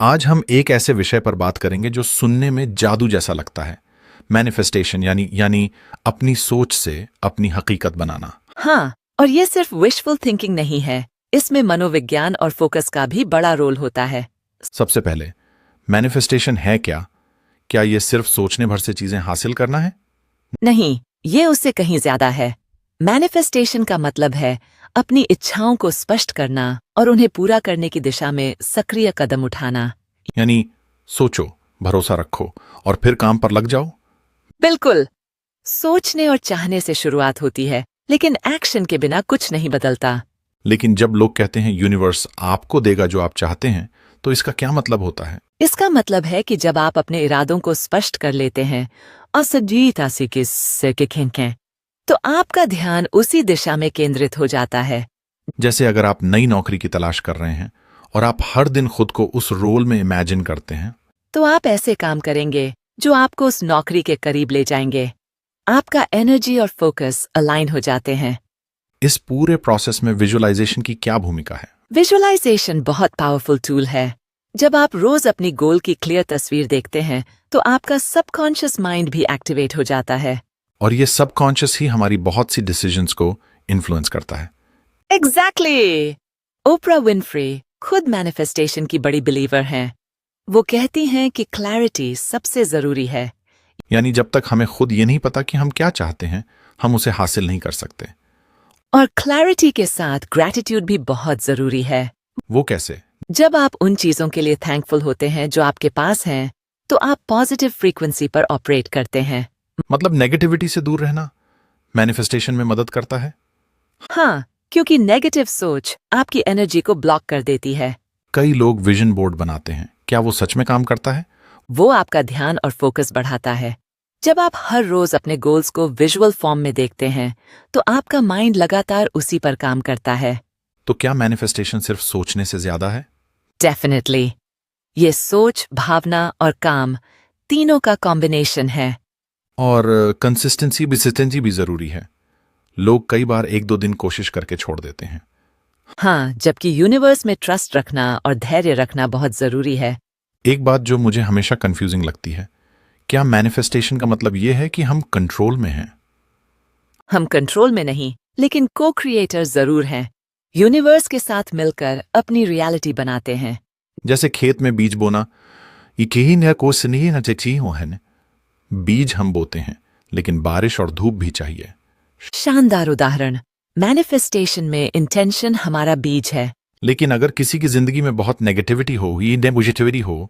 आज हम एक ऐसे विषय पर बात करेंगे जो सुनने में जादू जैसा लगता है। मैनिफेस्टेशन यानी अपनी सोच से अपनी हकीकत बनाना। हाँ, और ये सिर्फ विशफुल थिंकिंग नहीं है, इसमें मनोविज्ञान और फोकस का भी बड़ा रोल होता है। सबसे पहले, मैनिफेस्टेशन है क्या? क्या ये सिर्फ सोचने भर से चीजें हासिल करना है? नहीं, ये उससे कहीं ज्यादा है। मैनिफेस्टेशन का मतलब है अपनी इच्छाओं को स्पष्ट करना और उन्हें पूरा करने की दिशा में सक्रिय कदम उठाना। यानी सोचो, भरोसा रखो और फिर काम पर लग जाओ। बिल्कुल, सोचने और चाहने से शुरुआत होती है, लेकिन एक्शन के बिना कुछ नहीं बदलता। लेकिन जब लोग कहते हैं यूनिवर्स आपको देगा जो आप चाहते हैं, तो इसका क्या मतलब होता है? इसका मतलब है कि जब आप अपने इरादों को स्पष्ट कर लेते हैं और सजीता से के खींचें, तो आपका ध्यान उसी दिशा में केंद्रित हो जाता है। जैसे अगर आप नई नौकरी की तलाश कर रहे हैं और आप हर दिन खुद को उस रोल में इमेजिन करते हैं, तो आप ऐसे काम करेंगे जो आपको उस नौकरी के करीब ले जाएंगे। आपका एनर्जी और फोकस अलाइन हो जाते हैं। इस पूरे प्रोसेस में विजुअलाइजेशन की क्या भूमिका है? विजुअलाइजेशन बहुत पावरफुल टूल है। जब आप रोज अपनी गोल की क्लियर तस्वीर देखते हैं, तो आपका सबकॉन्शियस माइंड भी एक्टिवेट हो जाता है। और ये सबकॉन्शियस ही हमारी बहुत सी डिसीजंस को इन्फ्लुएंस करता है। एग्जैक्टली! ओपरा विनफ्री खुद मैनिफेस्टेशन की बड़ी बिलीवर हैं। वो कहती हैं कि क्लैरिटी सबसे जरूरी है। यानी जब तक हमें खुद ये नहीं पता कि हम क्या चाहते हैं, हम उसे हासिल नहीं कर सकते। और क्लैरिटी के साथ ग्रैटिट्यूड भी बहुत जरूरी है। वो कैसे? जब आप उन चीजों के लिए थैंकफुल होते हैं जो आपके पास हैं, तो आप पॉजिटिव फ्रीक्वेंसी पर ऑपरेट करते हैं। मतलब नेगेटिविटी से दूर रहना मैनिफेस्टेशन में मदद करता है? हाँ, क्योंकि नेगेटिव सोच आपकी एनर्जी को ब्लॉक कर देती है। कई लोग विजन बोर्ड बनाते हैं, क्या वो सच में काम करता है? वो आपका ध्यान और फोकस बढ़ाता है। जब आप हर रोज अपने गोल्स को विजुअल फॉर्म में देखते हैं, तो आपका माइंड लगातार उसी पर काम करता है। तो क्या मैनिफेस्टेशन सिर्फ सोचने से ज्यादा है? डेफिनेटली, ये सोच, भावना और काम तीनों का कॉम्बिनेशन है। और कंसिस्टेंसी भी जरूरी है। लोग कई बार एक दो दिन कोशिश करके छोड़ देते हैं। हाँ, जबकि यूनिवर्स में ट्रस्ट रखना और धैर्य रखना बहुत जरूरी है। एक बात जो मुझे हमेशा कंफ्यूजिंग लगती है, क्या मैनिफेस्टेशन का मतलब यह है कि हम कंट्रोल में हैं? हम कंट्रोल में नहीं, लेकिन को क्रिएटर जरूर हैं। यूनिवर्स के साथ मिलकर अपनी रियलिटी बनाते हैं। जैसे खेत में बीज बोना, ये कहीं न कोस नहीं न चाहिए हो है न। बीज हम बोते हैं, लेकिन बारिश और धूप भी चाहिए। शानदार उदाहरण। मैनिफेस्टेशन में इंटेंशन हमारा बीज है। लेकिन अगर किसी की जिंदगी में बहुत नेगेटिविटी हो, ये नेगेटिविटी हो,